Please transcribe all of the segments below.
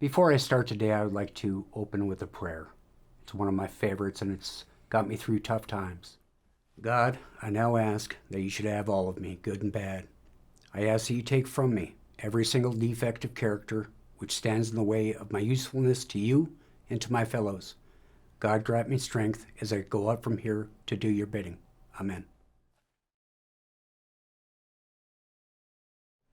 Before I start today, I would like to open with a prayer. It's one of my favorites, and it's got me through tough times. God, I now ask that you should have all of me, good and bad. I ask that you take from me every single defect of character which stands in the way of my usefulness to you and to my fellows. God, grant me strength as I go out from here to do your bidding. Amen.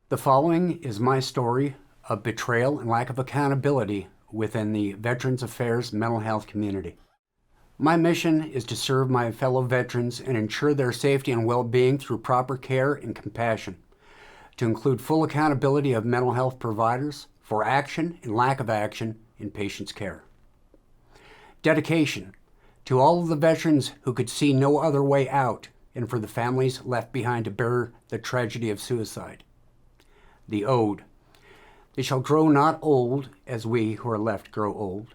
The following is my story of betrayal and lack of accountability within the Veterans Affairs mental health community. My mission is to serve my fellow veterans and ensure their safety and well-being through proper care and compassion, to include full accountability of mental health providers for action and lack of action in patients' care. Dedication to all of the veterans who could see no other way out and for the families left behind to bear the tragedy of suicide. The ode. They shall grow not old as we who are left grow old.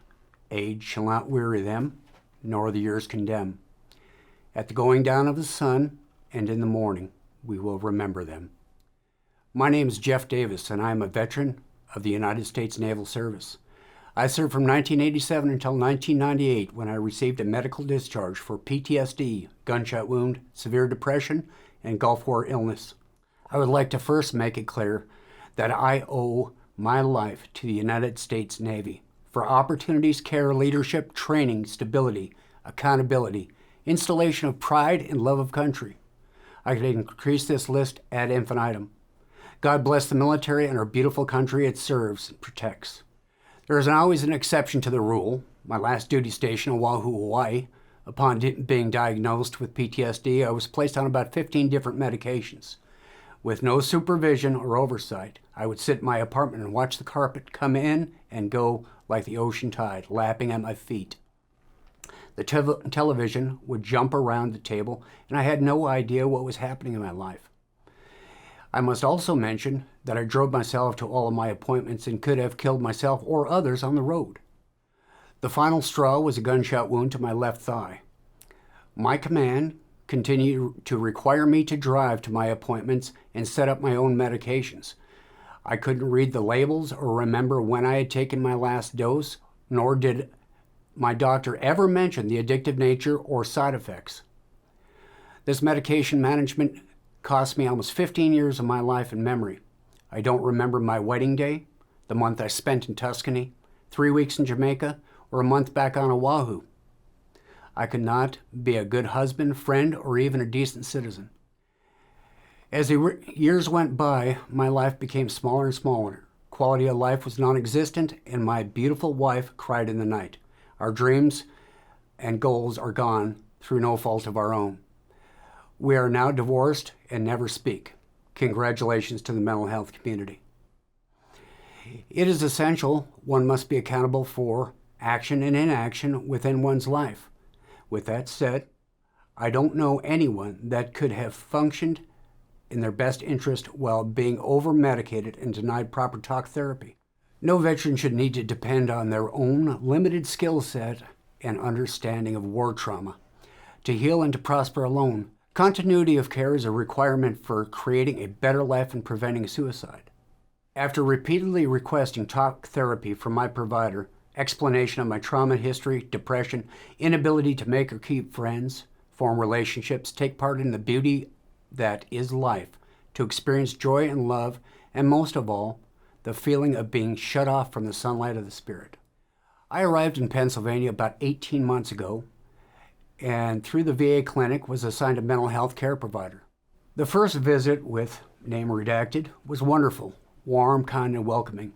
Age shall not weary them, nor the years condemn. At the going down of the sun and in the morning, we will remember them. My name is Jeff Davis, and I am a veteran of the United States Naval Service. I served from 1987 until 1998 when I received a medical discharge for PTSD, gunshot wound, severe depression, and Gulf War illness. I would like to first make it clear that I owe my life to the United States Navy for opportunities, care, leadership, training, stability, accountability, installation of pride, and love of country. I could increase this list ad infinitum. God bless the military and our beautiful country it serves and protects. There is always an exception to the rule. My last duty station in Oahu, Hawaii, upon being diagnosed with PTSD, I was placed on about 15 different medications. With no supervision or oversight, I would sit in my apartment and watch the carpet come in and go like the ocean tide, lapping at my feet. The television would jump around the table, and I had no idea what was happening in my life. I must also mention that I drove myself to all of my appointments and could have killed myself or others on the road. The final straw was a gunshot wound to my left thigh. My command continued to require me to drive to my appointments and set up my own medications. I couldn't read the labels or remember when I had taken my last dose, nor did my doctor ever mention the addictive nature or side effects. This medication management cost me almost 15 years of my life and memory. I don't remember my wedding day, the month I spent in Tuscany, 3 weeks in Jamaica, or a month back on Oahu. I could not be a good husband, friend, or even a decent citizen. As the years went by, my life became smaller and smaller. Quality of life was non-existent, and my beautiful wife cried in the night. Our dreams and goals are gone through no fault of our own. We are now divorced and never speak. Congratulations to the mental health community. It is essential one must be accountable for action and inaction within one's life. With that said, I don't know anyone that could have functioned in their best interest while being over-medicated and denied proper talk therapy. No veteran should need to depend on their own limited skill set and understanding of war trauma to heal and to prosper alone. Continuity of care is a requirement for creating a better life and preventing suicide. After repeatedly requesting talk therapy from my provider, explanation of my trauma history, depression, inability to make or keep friends, form relationships, take part in the beauty that is life, to experience joy and love, and most of all, the feeling of being shut off from the sunlight of the spirit. I arrived in Pennsylvania about 18 months ago, and through the VA clinic was assigned a mental health care provider. The first visit, with name redacted, was wonderful, warm, kind, and welcoming.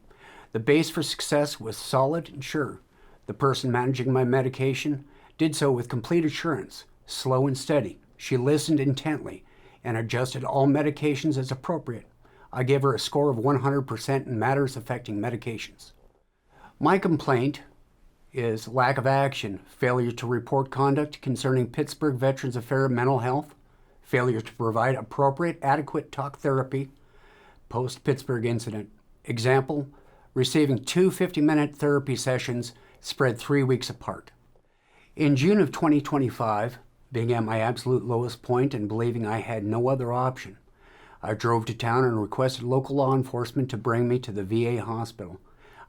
The base for success was solid and sure. The person managing my medication did so with complete assurance, slow and steady. She listened intently and adjusted all medications as appropriate. I gave her a score of 100% in matters affecting medications. My complaint is lack of action, failure to report conduct concerning Pittsburgh Veterans Affairs mental health, failure to provide appropriate, adequate talk therapy post-Pittsburgh incident. Example, receiving 2 50-minute therapy sessions spread 3 weeks apart. In June of 2025, being at my absolute lowest point and believing I had no other option, I drove to town and requested local law enforcement to bring me to the VA hospital.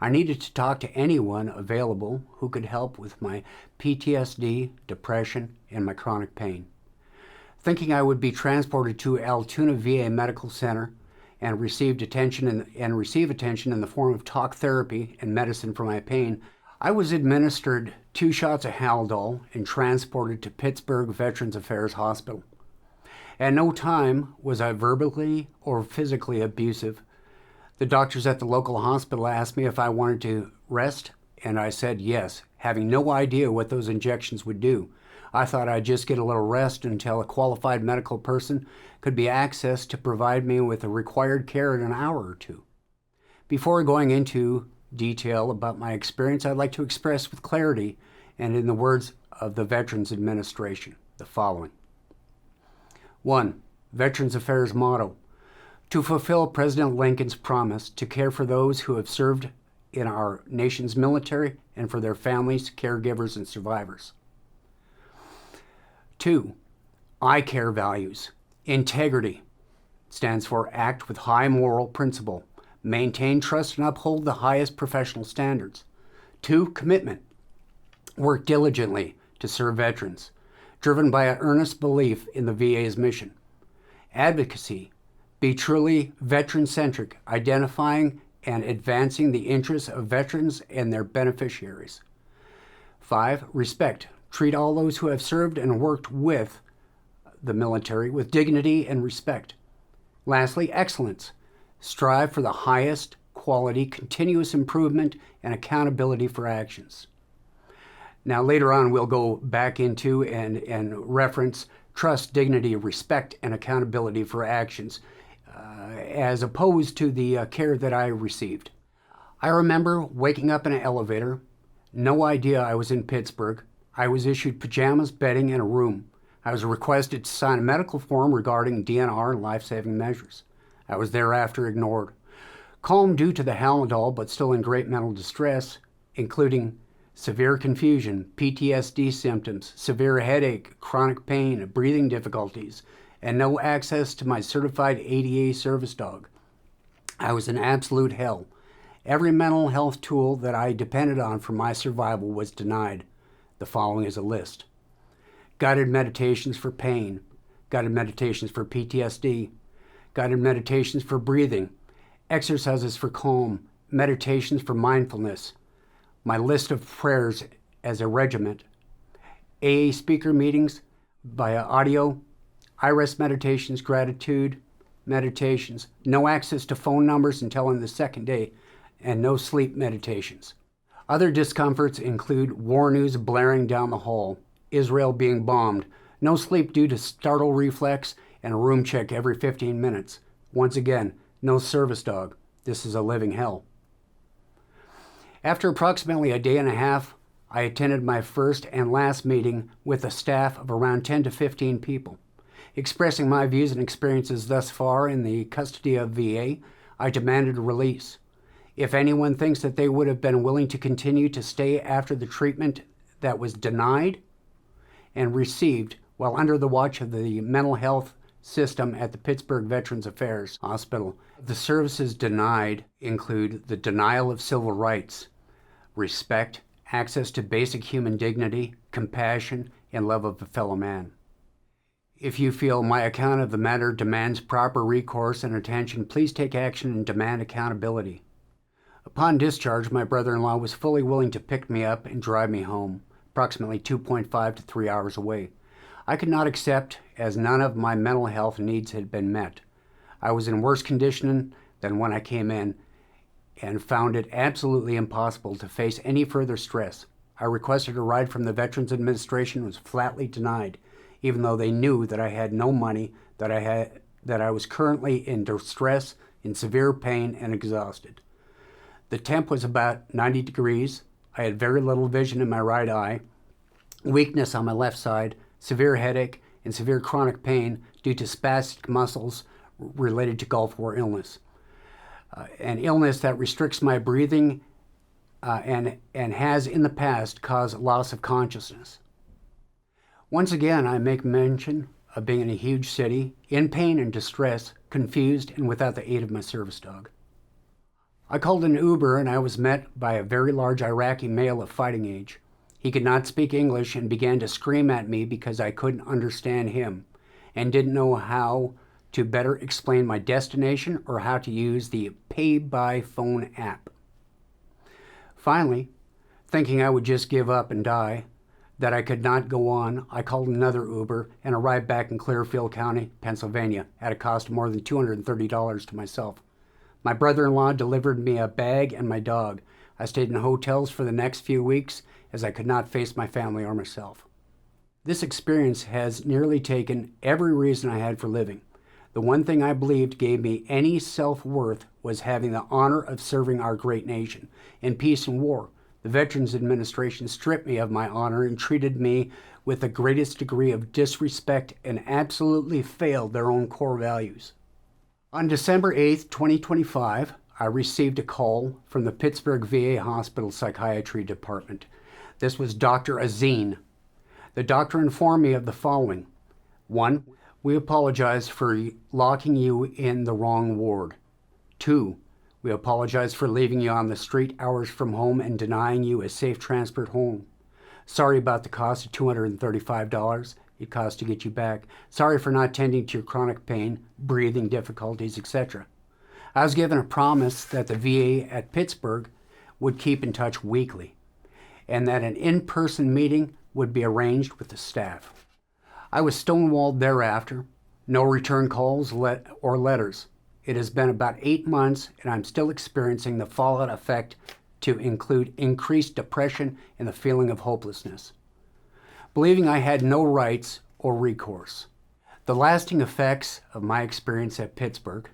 I needed to talk to anyone available who could help with my PTSD, depression, and my chronic pain. Thinking I would be transported to Altoona VA Medical Center and receive attention in the form of talk therapy and medicine for my pain, I was administered 2 shots of Haldol and transported to Pittsburgh Veterans Affairs Hospital. At no time was I verbally or physically abusive. The doctors at the local hospital asked me if I wanted to rest, and I said yes, having no idea what those injections would do. I thought I'd just get a little rest until a qualified medical person could be accessed to provide me with the required care in an hour or two. Before going into detail about my experience, I'd like to express with clarity and in the words of the Veterans Administration the following. 1. Veterans Affairs motto: to fulfill President Lincoln's promise to care for those who have served in our nation's military and for their families, caregivers, and survivors. 2. I CARE values. Integrity stands for act with high moral principle, maintain trust, and uphold the highest professional standards. 2. Commitment. Work diligently to serve veterans, driven by an earnest belief in the VA's mission. Advocacy. Be truly veteran-centric, identifying and advancing the interests of veterans and their beneficiaries. 5. Respect. Treat all those who have served and worked with the military with dignity and respect. Lastly, excellence. Strive for the highest quality, continuous improvement, and accountability for actions. Now, later on, we'll go back into and reference trust, dignity, respect, and accountability for actions, as opposed to the care that I received. I remember waking up in an elevator, no idea I was in Pittsburgh. I was issued pajamas, bedding, and a room. I was requested to sign a medical form regarding DNR and life-saving measures. I was thereafter ignored. Calm due to the Haldol, but still in great mental distress, including severe confusion, PTSD symptoms, severe headache, chronic pain, breathing difficulties, and no access to my certified ADA service dog. I was in absolute hell. Every mental health tool that I depended on for my survival was denied. The following is a list: guided meditations for pain, guided meditations for PTSD, guided meditations for breathing, exercises for calm, meditations for mindfulness, my list of prayers as a regiment, AA speaker meetings via audio, IRES meditations, gratitude meditations, no access to phone numbers until in the second day, and no sleep meditations. Other discomforts include war news blaring down the hall, Israel being bombed, no sleep due to startle reflex, and a room check every 15 minutes. Once again, no service dog. This is a living hell. After approximately a day and a half, I attended my first and last meeting with a staff of around 10 to 15 people. Expressing my views and experiences thus far in the custody of VA, I demanded a release. If anyone thinks that they would have been willing to continue to stay after the treatment that was denied and received while under the watch of the mental health system at the Pittsburgh Veterans Affairs Hospital, the services denied include the denial of civil rights, respect, access to basic human dignity, compassion, and love of a fellow man. If you feel my account of the matter demands proper recourse and attention, please take action and demand accountability. Upon discharge, my brother-in-law was fully willing to pick me up and drive me home, approximately 2.5 to 3 hours away. I could not accept, as none of my mental health needs had been met. I was in worse condition than when I came in and found it absolutely impossible to face any further stress. I requested a ride from the Veterans Administration and was flatly denied, even though they knew that I had no money, that I was currently in distress, in severe pain, and exhausted. The temp was about 90 degrees. I had very little vision in my right eye, weakness on my left side, severe headache, and severe chronic pain due to spastic muscles related to Gulf War illness. An illness that restricts my breathing and has in the past caused loss of consciousness. Once again, I make mention of being in a huge city, in pain and distress, confused, and without the aid of my service dog. I called an Uber and I was met by a very large Iraqi male of fighting age. He could not speak English and began to scream at me because I couldn't understand him and didn't know how to better explain my destination or how to use the pay by phone app. Finally, thinking I would just give up and die, that I could not go on, I called another Uber and arrived back in Clearfield County, Pennsylvania, at a cost of more than $230 to myself. My brother-in-law delivered me a bag and my dog. I stayed in hotels for the next few weeks as I could not face my family or myself. This experience has nearly taken every reason I had for living. The one thing I believed gave me any self-worth was having the honor of serving our great nation. In peace and war, the Veterans Administration stripped me of my honor and treated me with the greatest degree of disrespect and absolutely failed their own core values. On December 8th, 2025, I received a call from the Pittsburgh VA Hospital Psychiatry Department. This was Dr. Azine. The doctor informed me of the following. 1. We apologize for locking you in the wrong ward. 2. We apologize for leaving you on the street hours from home and denying you a safe transport home. Sorry about the cost of $235 it cost to get you back. Sorry for not tending to your chronic pain, breathing difficulties, etc. I was given a promise that the VA at Pittsburgh would keep in touch weekly and that an in-person meeting would be arranged with the staff. I was stonewalled thereafter. No return calls or letters. It has been about 8 months and I'm still experiencing the fallout effect to include increased depression and the feeling of hopelessness. Believing I had no rights or recourse. The lasting effects of my experience at Pittsburgh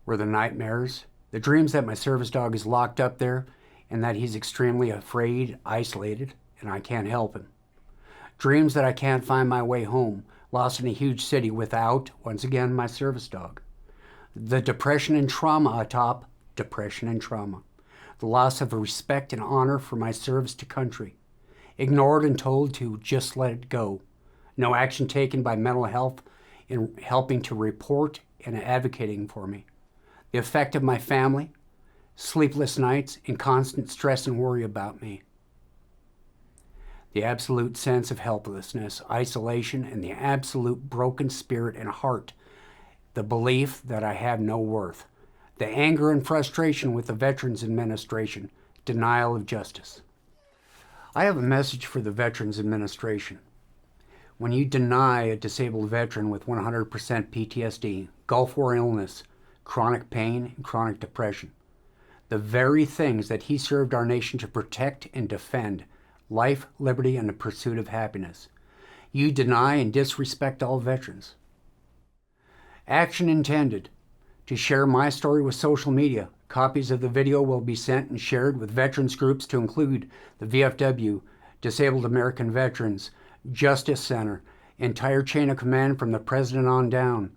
were the nightmares, the dreams that my service dog is locked up there and that he's extremely afraid, isolated, and I can't help him. Dreams that I can't find my way home, lost in a huge city without, once again, my service dog. The depression and trauma atop depression and trauma. The loss of respect and honor for my service to country. Ignored and told to just let it go. No action taken by mental health in helping to report and advocating for me. The effect of my family, sleepless nights, and constant stress and worry about me. The absolute sense of helplessness, isolation, and the absolute broken spirit and heart. The belief that I have no worth. The anger and frustration with the Veterans Administration. Denial of justice. I have a message for the Veterans Administration. When you deny a disabled veteran with 100% PTSD, Gulf War illness, chronic pain, and chronic depression, the very things that he served our nation to protect and defend, life, liberty, and the pursuit of happiness, you deny and disrespect all veterans. Action intended. To share my story with social media, copies of the video will be sent and shared with veterans groups to include the VFW, Disabled American Veterans, Justice Center, entire chain of command from the President on down.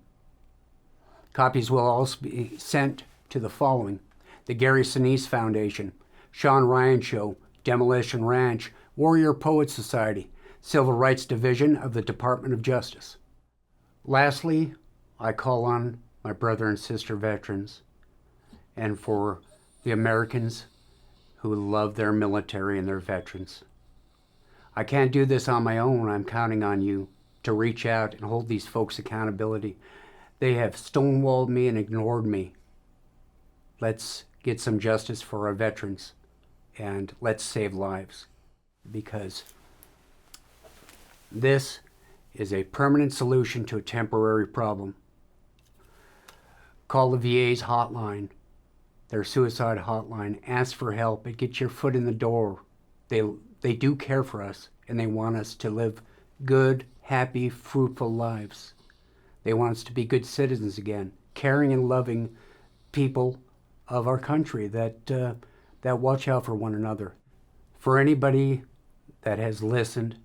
Copies will also be sent to the following: the Gary Sinise Foundation, Sean Ryan Show, Demolition Ranch, Warrior Poet Society, Civil Rights Division of the Department of Justice. Lastly, I call on my brother and sister veterans and for the Americans who love their military and their veterans. I can't do this on my own. I'm counting on you to reach out and hold these folks accountability. They have stonewalled me and ignored me. Let's get some justice for our veterans and let's save lives, because this is a permanent solution to a temporary problem. Call the VA's hotline, their suicide hotline. Ask for help and get your foot in the door. They do care for us and they want us to live good, happy, fruitful lives. They want us to be good citizens again, caring and loving people of our country that watch out for one another. For anybody that has listened,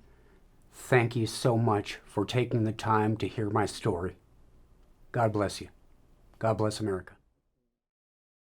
thank you so much for taking the time to hear my story. God bless you. God bless America.